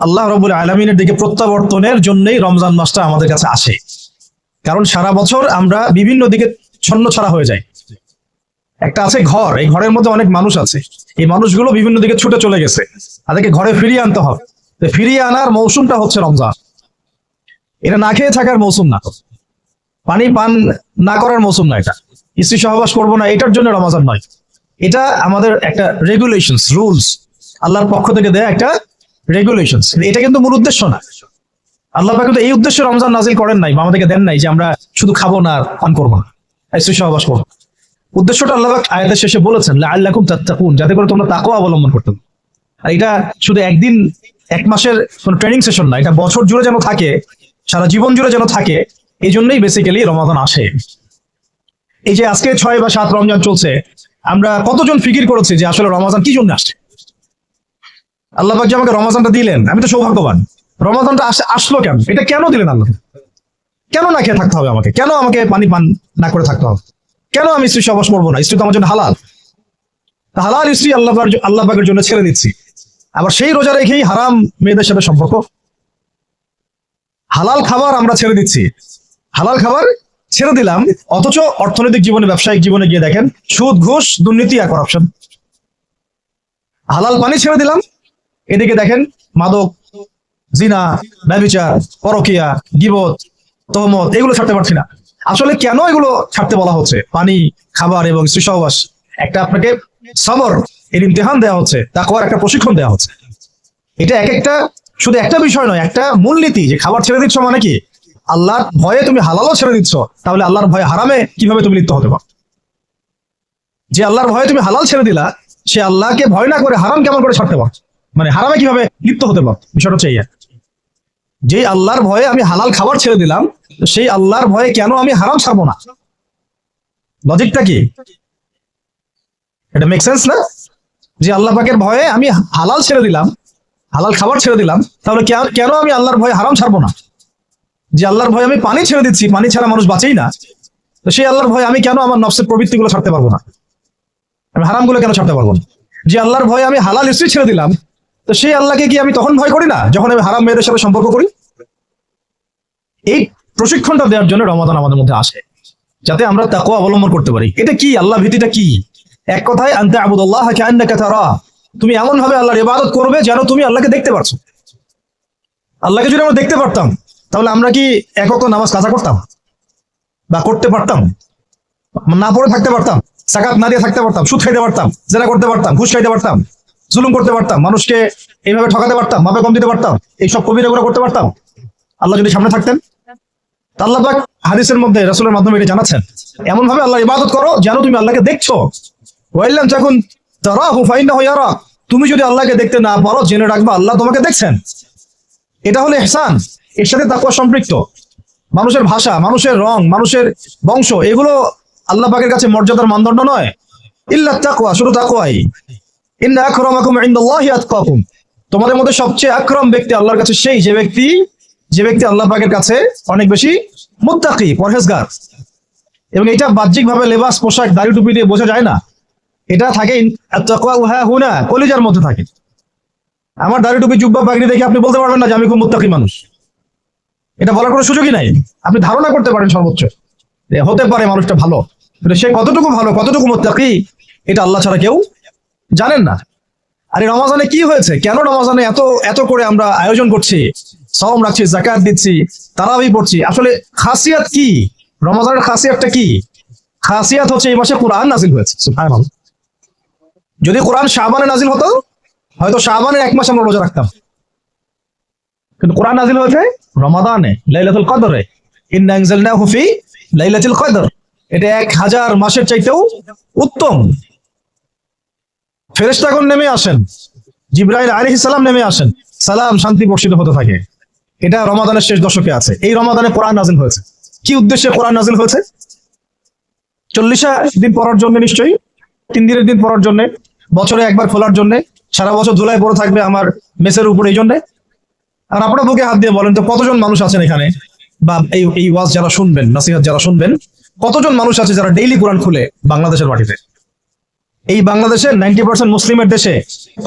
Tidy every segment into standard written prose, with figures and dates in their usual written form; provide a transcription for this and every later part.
আল্লাহ রাব্বুল আলামিনের দিকে প্রত্যাবর্তনের জন্যই রমজান মাসটা আমাদের কাছে আসে। কারণ সারা বছর আমরা বিভিন্ন দিকে ছন্নছাড়া হয়ে যাই। একটা আছে ঘর, এই ঘরের মধ্যে অনেক মানুষ আছে, এই মানুষগুলো বিভিন্ন দিকে ছুটে চলে গেছে, তাদেরকে ঘরে ফিরিয়ে আনতে হবে। ফিরিয়ে আনার মৌসুমটা হচ্ছে রমজান। এটা না খেয়ে থাকার মৌসুম না, পানি পান না করার মৌসুম না, এটা স্ত্রী সহবাস করবো না এটার জন্য রমজান নয়। এটা আমাদের একটা রেগুলেশনস, রুলস, আল্লাহর পক্ষ থেকে দেয়া একটা রেগুলেশনস। এটা কিন্তু মূল উদ্দেশ্য না। আল্লাহ পাক কিন্তু এই উদ্দেশ্যে রমজান নাজিল করেন নাই বা আমাদেরকে দেন নাই যে আমরা শুধু খাবো না আর পান করবো না, স্ত্রী সহবাস করবো। উদ্দেশ্যটা আল্লাহ পাক আয়াতের শেষে বলেছেন লাআল্লাকুম তাত্তাকুন, যাতে করে তোমরা তাকওয়া অবলম্বন করতে। আর এটা শুধু একদিন এক মাসের কোন ট্রেনিং সেশন না, এটা বছর জুড়ে যেন থাকে, সারা জীবন জুড়ে যেন থাকে। এই জন্যই বেসিক্যালি রমাদান আসে। এই যে আজকে 6 বা 7 রমজান চলছে, আমরা কতজন ফিকির করেছি যে আসলে রমাদান কি জন্য আসছে? আল্লাহ পাক যে আমাকে রমাদানটা দিলেন, আমি তো সৌভাগ্যবান। রমাদানটা আসলো কেন? এটা কেন দিলেন আল্লাহ? কেন না খেয়ে থাকতে হবে আমাকে? কেন আমাকে পানি পান না করে থাকতে হবে? কেন আমি স্ত্রী সহবাস করবো না? স্ত্রী তো আমার জন্য হালাল। হালাল স্ত্রী আল্লাহ পাকের জন্য ছেড়ে দিচ্ছি, আবার সেই রোজা রেখেই হারাম মেয়েদের সাথে সম্পর্ক। হালাল খাবার আমরা ছেড়ে দিচ্ছি, হালাল খাবার ছেড়ে দিলাম, অথচ অর্থনৈতিক জীবনে, ব্যবসায়িক জীবনে গিয়ে দেখেন সুদ, ঘুষ, দুর্নীতি আর করাপশন। হালাল পানি ছেড়ে দিলাম, এদিকে দেখেন মাদক, জিনা, ব্যভিচার, পরকিয়া, গীবত, তহমত, এগুলো ছাড়তে পারছি না। আসলে কেন এগুলো ছাড়তে বলা হচ্ছে? পানি, খাবার এবং স্ত্রী সহবাস, একটা আপনাকে সবর এর ইমতিহান দেওয়া হচ্ছে, তাকওয়ার একটা প্রশিক্ষণ দেওয়া হচ্ছে। এটা এক একটা শুধু একটা বিষয় নয়, একটা মূলনীতি যে খাবার ছেড়ে দিচ্ছ মানে কি? আল্লাহর ভয়ে তুমি হালালও ছেড়ে দিচ্ছ, তাহলে আল্লাহর ভয়ে হারামে কিভাবে তুমি লিপ্ত হতে পারো? যে আল্লাহর ভয়ে তুমি হালাল ছেড়ে দিলা, সে আল্লাহকে ভয় না করে হারাম কেমন করে ছাড়তে পারো? মানে হারামে কিভাবে লিপ্ত হতে পারো? বিষয়টা হচ্ছে এই, যে আল্লাহর ভয়ে আমি হালাল খাবার ছেড়ে দিলাম, সেই আল্লাহর ভয়ে কেন আমি হারাম ছাড়বো না? লজিকটা কি? এটা মেক সেন্স না? যে আল্লাহ পাকের ভয়ে আমি হালাল ছেড়ে দিলাম, হালাল খাবার ছেড়ে দিলাম, তাহলে কেন আমি আল্লাহর ভয়ে হারাম ছাড়বো না? যে আল্লাহর ভয়ে আমি পানি ছেড়ে দিচ্ছি, পানি ছাড়া মানুষ বাঁচেই না, তো সেই আল্লাহর ভয়ে আমি কেন আমার নফসের প্রবৃত্তিগুলো ছাড়তে পারবো না? আমি হারামগুলো কেন ছাড়তে পারবো না? যে আল্লাহর ভয়ে আমি হালাল স্ত্রী ছেড়ে দিলাম, তো সেই আল্লাহকে কি আমি তখন ভয় করি না যখন আমি হারাম মেয়েদের সাথে সম্পর্ক করি? এই প্রশিক্ষণটা দেওয়ার জন্য রমাদান আমাদের মধ্যে আসে, যাতে আমরা তাকওয়া অবলম্বন করতে পারি। এটা কি? আল্লাহ ভীতিটা কি? এক কথায় আনতা আবুদুল্লাহ কাআন্নাকা তারা, তুমি এমন ভাবে আল্লাহর ইবাদত করবে যেন তুমি আল্লাহকে দেখতে পারছো। আল্লাহকে যদি আমরা দেখতে পারতাম, তাহলে আমরা কি এক ওয়াক্ত নামাজ কাজা করতাম বা করতে পারতাম? না পড়ে থাকতে পারতাম, যাকাত না দিয়ে থাকতে পারতাম, সুদ খাইতে পারতাম, জেনা করতে পারতাম, ঘুষ খাইতে পারতাম, জুলুম করতে পারতাম, মানুষকে এইভাবে ঠকাতে পারতাম, মাপে কম দিতে পারতাম, এইসব কবিরাগুলো করতে পারতাম আল্লাহ যদি সামনে থাকতেন? আল্লাহ পাক হাদিসের মধ্যে রাসূলের মাধ্যমে এটা জানাচ্ছেন, এমন ভাবে আল্লাহর ইবাদত করো যেন তুমি আল্লাহকে দেখছো। ওয়াইল্লাম তাকুন তারাহু ফাইন্নাহু ইয়ারা, তুমি যদি আল্লাহকে দেখতে না পারো, জেনে রাখবা আল্লাহ তোমাকে দেখছেন। এটা হলো ইহসান, এর সাথে তাকওয়া সম্পৃক্ত। মানুষের ভাষা, মানুষের রং, মানুষের বংশ, এগুলো আল্লাহ পাকের কাছে মর্যাদার মানদণ্ড নয়। ইল্লা তাকওয়া, শুধু তাকওয়াই। ইন্না আকরামাকুম ইনদাল্লাহি আতকাকুম, তোমাদের মধ্যে সবচেয়ে আকরাম ব্যক্তি আল্লাহর কাছে সেই যে ব্যক্তি আল্লাহ পাকের কাছে অনেক বেশি মুত্তাকি, পরহেজগার। এবং এটা বাহ্যিক ভাবে লেবাস, পোশাক, দাড়ি টুপি দিয়ে বোঝা যায় না। এটা থাকে তাকওয়া হা হুনা, কলিজার মধ্যে থাকে। আমার দাড়ি টুপি, জুব্বা, পাগড়ি দেখে আপনি বলতে পারবেন না যে আমি খুব মুত্তাকি মানুষ। এটা বলার কোনো সুযোগই নাই। আপনি ধারণা করতে পারেন সর্বোচ্চ হতে পারে মানুষটা ভালো, কিন্তু সে কতটুকু ভালো, কতটুকু মুত্তাকি, এটা আল্লাহ ছাড়া কেউ জানেন না। আর এই রমাজানে কি হয়েছে? কেন রমাজানে এত করে আমরা আয়োজন করছি, সাওম রাখছি, যাকাত দিচ্ছি, তারাবি পড়ছি? আসলে খাসিয়াত কি? রমাজানের খাসিয়াতটা কি? খাসিয়াত হচ্ছে এই মাসে কোরআন নাজিল হয়েছে। সুবহানাল্লাহ। যদি কোরআন শাবানে নাজিল হতো, হয়তো শাবানের 1 মাস আমরা রোজা রাখতাম, কিন্তু কোরআন নাজিল হয়েছে রমাদানে, লাইলাতুল কদরে। ইন্না আনজালনাহু ফি লাইলাতুল কদর, এটা 1000 মাসের চাইতেও উত্তম। ফেরেশতাগণ নেমে আসেন, জিবরাইল আলাইহিস সালাম নেমে আসেন, সালাম শান্তি বর্ষিত হতে থাকে। এটা রমাদানের শেষ দশকে আছে। এই রমাদানে কোরআন নাজিল হয়েছে। কি উদ্দেশ্যে কোরআন নাজিল হয়েছে? 40 দিন পড়ার জন্য, নিশ্চয়ই 3 দিনের দিন পড়ার জন্য, বছরে একবার খোলার জন্য, সারা বছর ধুলায় পড়ে থাকবে আমার মেসের উপর, এই জন্য। আর আপনারা বুকে হাত দিয়ে বলেন তো, কতজন মানুষ আছেন এখানে, বা এই ওয়াজ যারা শুনবেন, নসিহত যারা শুনবেন, কতজন মানুষ আছে যারা ডেইলি কোরআন খুলে বাংলাদেশের মাটিতে? এই বাংলাদেশের 90% মুসলিমের দেশে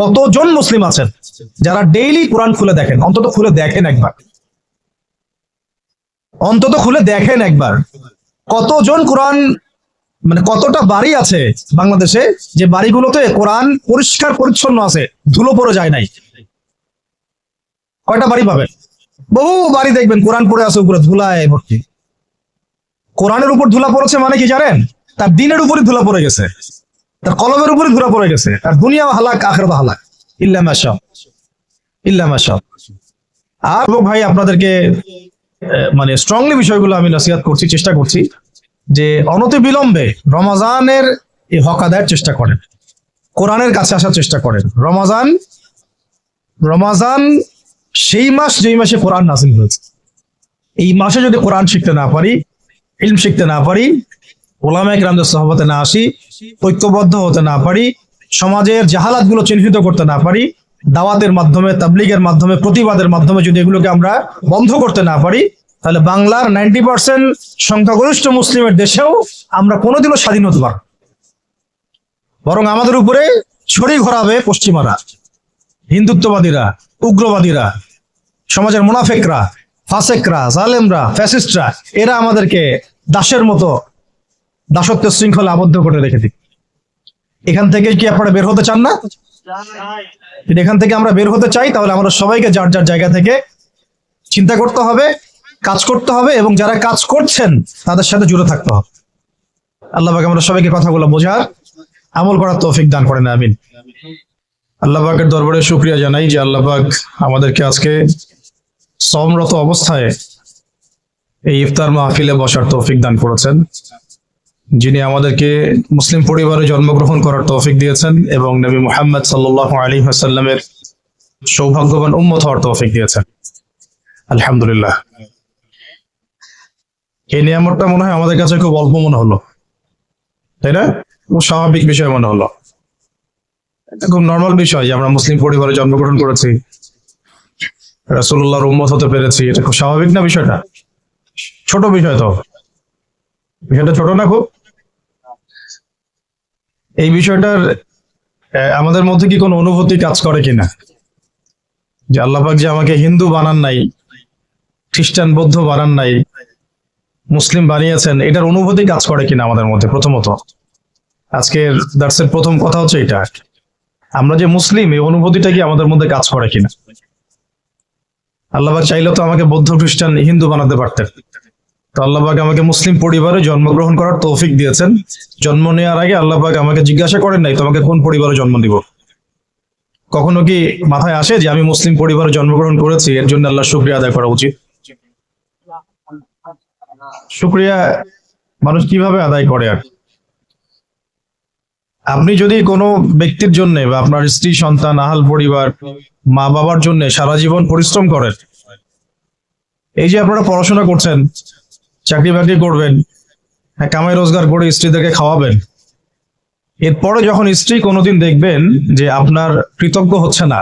কতজন মুসলিম আছেন যারা ডেইলি কোরআন খুলে দেখেন? অন্তত খুলে দেখেন একবার, অন্তত খুলে দেখেন একবার। কতজন কোরআন, মানে কতটা বাড়ি আছে বাংলাদেশে যে বাড়িগুলোতে কোরআন পরিষ্কার পরিচ্ছন্ন আছে, ধুলো পড়ে যায় নাই? কয়টা বাড়ি পাবেন? বহু বাড়ি দেখবেন কোরআন পড়ে আছে উপরে ধুলায় ভর্তি। কোরআনের উপর ধুলা পড়েছে মানে কি জানেন? তার দিনের উপরই ধুলা পড়ে গেছে, তার কলমের উপরই ধুলা পড়ে গেছে, আর দুনিয়া হালাক আখিরাত হালাক, ইল্লা মাশা ইল্লা মাশা। আর ভাই আপনাদেরকে মানে স্ট্রংলি বিষয়গুলো আমি নসিহত করছি, চেষ্টা করছি যে অনতিবিলম্বে রমাজানের এই হক আদায়ের চেষ্টা করেন, কোরআনের কাছে আসার চেষ্টা করেন। রমাজান সেই মাস যেই মাসে কোরআন নাযিল হয়েছে। এই মাসে যদি কোরআন শিখতে না পারি, ইলম শিখতে না পারি, ওলামায়ে কেরামদের সোহবতে না আসি, ঐক্যবদ্ধ হতে না পারি, সমাজের জাহালাত গুলো চিহ্নিত করতে না পারি, দাওয়াতের মাধ্যমে, তাবলীগের মাধ্যমে, প্রতিবাদের মাধ্যমে যদি এগুলোকে আমরা বন্ধ করতে না পারি, তাহলে বাংলার 90% সংখ্যাগরিষ্ঠ মুসলিমের দেশেও আমরা কোনোদিনও স্বাধীন হতে পারব। বরং আমাদের উপরে ছড়ি ঘোরাবে পশ্চিমারা, হিন্দুত্ববাদীরা, উগ্রবাদীরা, সমাজের মুনাফেকরা, ফাসেকরা, জালেমরা, ফ্যাসিস্টরা। এরা আমাদেরকে দাসের মতো দাসত্বের শৃঙ্খলা আবদ্ধ করে রেখে দিক। এখান থেকে কি আপনারা বের হতে চান না? যদি এখান থেকে আমরা বের হতে চাই, তাহলে আমরা সবাইকে যার যার জায়গা থেকে চিন্তা করতে হবে, কাজ করতে হবে, এবং যারা কাজ করছেন তাদের সাথে জুড়ে থাকতে হবে। আল্লাহ পাক আমরা সবাইকে কথাগুলো বোঝার, আমল করার তৌফিক দান করেন, আমিন। আল্লাহ পাকের দরবারে শুকরিয়া জানাই যে আল্লাহ পাক আমাদেরকে আজকে সমরত অবস্থায় এই ইফতার মাহফিলে বসার তৌফিক দান করেছেন, যিনি আমাদেরকে মুসলিম পরিবারে জন্মগ্রহণ করার তৌফিক দিয়েছেন এবং নবী মুহাম্মদ সাল্লাল্লাহু আলাইহি ওয়াসাল্লামের সৌভাগ্যবান উম্মত হওয়ার তৌফিক দিয়েছেন। আলহামদুলিল্লাহ। এই নিয়ামতটা মনে হয় আমাদের কাছে খুব অল্প মনে হলো, তাই না? খুব স্বাভাবিক বিষয় মনে হলো, এটা খুব নর্মাল বিষয় যে আমরা মুসলিম পরিবারে জন্মগ্রহণ করেছি, রাসূলুল্লাহর উম্মত হতে পেরেছি। এটা খুব স্বাভাবিক না বিষয়টা? ছোট বিষয় তো, বিষয়টা ছোট না খুব? এই বিষয়টার আমাদের মধ্যে কি কোনো অনুভূতি কাজ করে কিনা যে আল্লাহ পাক যে আমাকে হিন্দু বানান নাই, খ্রিস্টান, বৌদ্ধ বানান নাই, মুসলিম বানিয়েছেন, এটার অনুভূতি কাজ করে কিনা আমাদের মধ্যে? প্রথমত আজকের দার্সের প্রথম কথা হচ্ছে এটা, আমরা যে মুসলিম এই অনুভূতিটা কি আমাদের মধ্যে কাজ করে কিনা? আল্লাহ পাক চাইলে তো আমাকে বৌদ্ধ, খ্রিস্টান, হিন্দু বানাতে পারতেন, তো আল্লাহ পাক আমাকে মুসলিম পরিবারে জন্মগ্রহণ করার তৌফিক দিয়েছেন। জন্ম নেওয়ার আগে আল্লাহ পাক আমাকে জিজ্ঞাসা করেন নাই তোমাকে কোন পরিবারে জন্ম দিব। কখনো কি মাথায় আসে যে আমি মুসলিম পরিবারে জন্মগ্রহণ করেছি, এর জন্য আল্লাহ শুকরিয়া আদায় করা উচিত? শুকরিয়া মানুষ কিভাবে আদায় করে? আর আপনি যদি কোনো ব্যক্তির জন্য বা আপনার স্ত্রী, সন্তান, আহাল পরিবার, মা বাবার জন্য সারা জীবন পরিশ্রম করেন, এই যে আপনারা পড়াশোনা করছেন, চাকরি বাকরি করবেন, কামাই রোজগার করে স্ত্রীদেরকে খাওয়াবেন, এরপরে যখন স্ত্রী কোনোদিন দেখবেন যে আপনার কৃতজ্ঞ হচ্ছে না,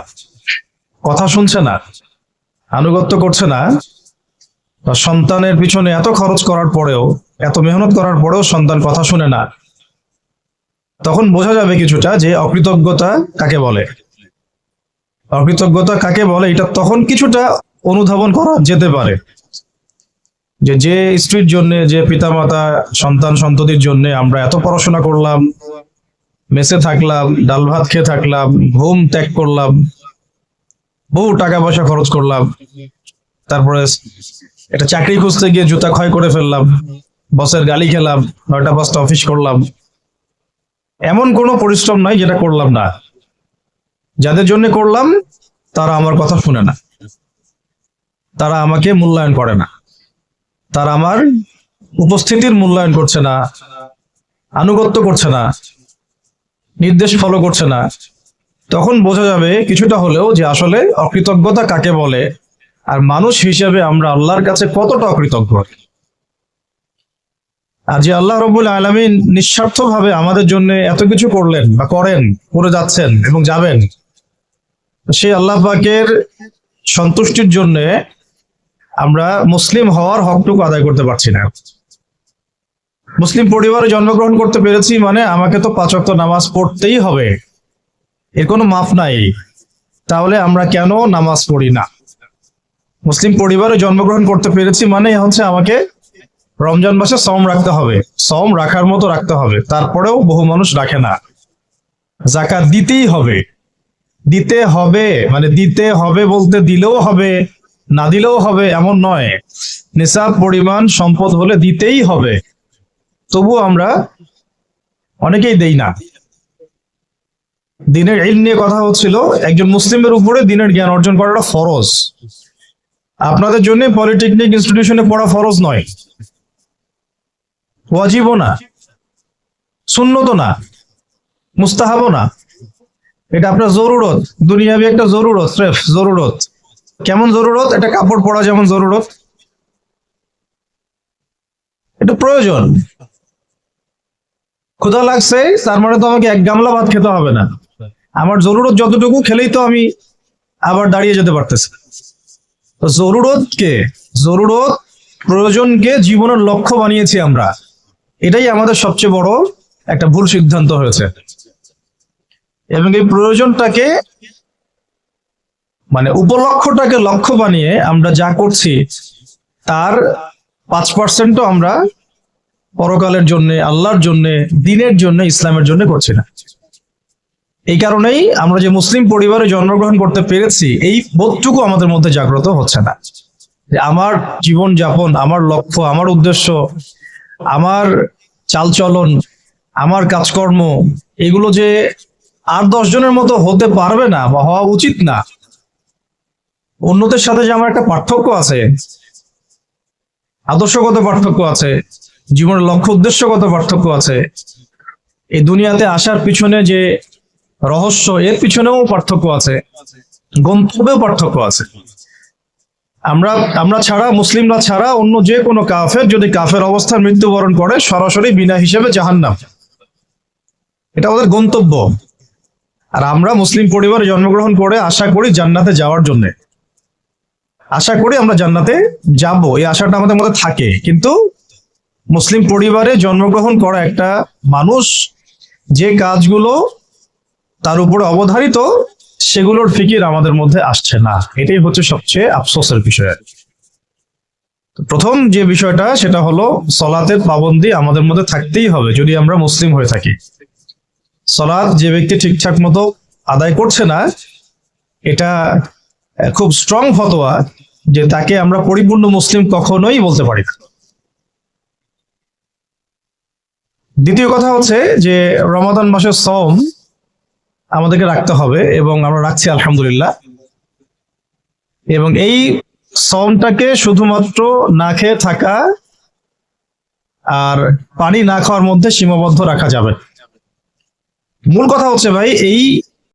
কথা শুনছে না, আনুগত্য করছে না, বা সন্তানের পিছনে এত খরচ করার পরেও, এত মেহনত করার পরেও সন্তান কথা শুনে না, তখন বোঝা যাবে কিছুটা যে অকৃতজ্ঞতা কাকে বলে। অকৃতজ্ঞতা কাকে বলে এটা তখন কিছুটা অনুধাবন করা যেতে পারে। যে স্ত্রীর জন্য, যে পিতামাতা সন্তান সন্ততির জন্য আমরা এত পড়াশোনা করলাম, মেসে থাকলাম, ডাল ভাত খেয়ে থাকলাম, ঘুম ত্যাগ করলাম, বহু টাকা পয়সা খরচ করলাম, তারপরে একটা চাকরি খুঁজতে গিয়ে জুতা ক্ষয় করে ফেললাম, বসের গালি খেলাম, 9টা-5টা অফিস করলাম, এমন কোনো পরিশ্রম নাই যেটা করলাম না। যাদের জন্য করলাম তারা আমার কথা শুনে না, তারা আমাকে মূল্যায়ন করে না, তারা আমার উপস্থিতির মূল্যায়ন করছে না, আনুগত্য করছে না, নির্দেশ ফলো করছে না। তখন বোঝা যাবে কিছুটা হলেও যে আসলে অকৃতজ্ঞতা কাকে বলে, আর মানুষ হিসেবে আমরা আল্লাহর কাছে কতটা অকৃতজ্ঞ। আর যে আল্লাহ রাব্বুল আলামিন নিঃস্বার্থভাবে আমাদের জন্য এত কিছু করলেন বা করেন, করে যাচ্ছেন এবং যাবেন, সেই আল্লাহ পাকের সন্তুষ্টির জন্য আমরা মুসলিম হওয়ার হকটুকু আদায় করতে পারছি না। মুসলিম পরিবারে জন্মগ্রহণ করতে পেরেছি মানে আমাকে তো 5 ওয়াক্ত নামাজ পড়তেই হবে, এর কোনো মাফ নাই। তাহলে আমরা কেন নামাজ পড়ি না? মুসলিম পরিবারে জন্মগ্রহণ করতে পেরেছি মানে হচ্ছে আমাকে রমজান মাসে সওম রাখতে হবে, সওম রাখার মতো রাখতে হবে, তারপরেও বহু মানুষ রাখে না। যাকাত দিতেই হবে, দিতে হবে মানে দিতে হবে বলতে দিলেও হবে না দিলেও হবে এমন নয়, নিসাব পরিমাণ সম্পদ হলে দিতেই হবে। তবু আমরা অনেকেই দেই না। দিনের ইলম নিয়ে কথা হচ্ছিল, একজন মুসলিমের উপরে দিনের জ্ঞান অর্জন করাটা ফরজ। আপনাদের জন্য পলিটেকনিক ইনস্টিটিউশনে পড়া ফরজ নয়, ওয়াজিবও না, সুন্নতও না, মুস্তাহাবও না, এটা আপনার জরুরত, দুনিয়াবি একটা জরুরত, স্রেফ জরুরত। কেমন জরুরত? এটা কাপড় পরা যেমন জরুরত, এটা প্রয়োজন। ক্ষুধা লাগছে, তার মানে তো আমাকে 1 গামলা ভাত খেতে হবে না, আমার জরুরত যতটুকু খেলেই তো আমি আবার দাঁড়িয়ে যেতে পারতেছি। তো জরুরত প্রয়োজনকে জীবনের লক্ষ্য বানিয়েছি আমরা, এটাই আমাদের সবচেয়ে বড় একটা ভুল সিদ্ধান্ত হয়েছে। এবং এই প্রয়োজনটাকে মানে উপলক্ষ্যটাকে লক্ষ্য বানিয়ে আমরা যা করছি তার 5%ও আমরা পরকালের জন্য, আল্লাহর জন্য, দ্বীনের জন্য, ইসলামের জন্য করছি না। এই কারণেই আমরা যে মুসলিম পরিবারে জন্মগ্রহণ করতে পেরেছি এই বোধটুকু আমাদের মধ্যে জাগ্রত হচ্ছে না, যে আমার জীবন যাপন, আমার লক্ষ্য, আমার উদ্দেশ্য, আমার চালচলন, আমার কাজকর্ম, এগুলো যে আর 10 জনের মতো হতে পারবে না বা হওয়া উচিত না। অন্যদের সাথে যে আমার একটা পার্থক্য আছে, আদর্শগত পার্থক্য আছে, জীবনের লক্ষ্য উদ্দেশ্যগত পার্থক্য আছে, এই দুনিয়াতে আসার পিছনে যে রহস্য, এর পিছনেও পার্থক্য আছে, গন্তব্যেও পার্থক্য আছে। আমরা ছাড়া, মুসলিমরা ছাড়া অন্য যে কোনো কাফের যদি কাফের অবস্থায় মৃত্যুবরণ করে সরাসরি বিনা হিসেবে জাহান্নাম, এটা ওদের গন্তব্য। আর আমরা মুসলিম পরিবারে জন্মগ্রহণ করে আশা করি জান্নাতে যাওয়ার জন্য, আশা করি আমরা জান্নাতে যাব, এই আশাটা আমাদের মধ্যে থাকে। কিন্তু মুসলিম পরিবারে জন্মগ্রহণ করা একটা মানুষ যে কাজগুলো তার উপরে অবধারিত সেগুলোর ফিকির আমাদের মধ্যে আসছে না, এটাই হচ্ছে সবচেয়ে আফসোসের বিষয়। প্রথম যে বিষয়টা সেটা হলো সলাতের পাবন্দি আমাদের মধ্যে থাকতেই হবে যদি আমরা মুসলিম হয়ে থাকি। সলাত যে ব্যক্তি ঠিকঠাক মতো আদায় করছে না, এটা খুব স্ট্রং ফতোয়া যে তাকে আমরা পরিপূর্ণ মুসলিম কখনোই বলতে পারি না। দ্বিতীয় কথা হচ্ছে যে রমাদান মাসের সওম আমাদেরকে রাখতে হবে এবং আমরা রাখছি আলহামদুলিল্লাহ। এবং এই সওমটাকে শুধুমাত্র না খেয়ে থাকা আর পানি না খাওয়ার মধ্যে সীমাবদ্ধ রাখা যাবে। মূল কথা হচ্ছে ভাই, এই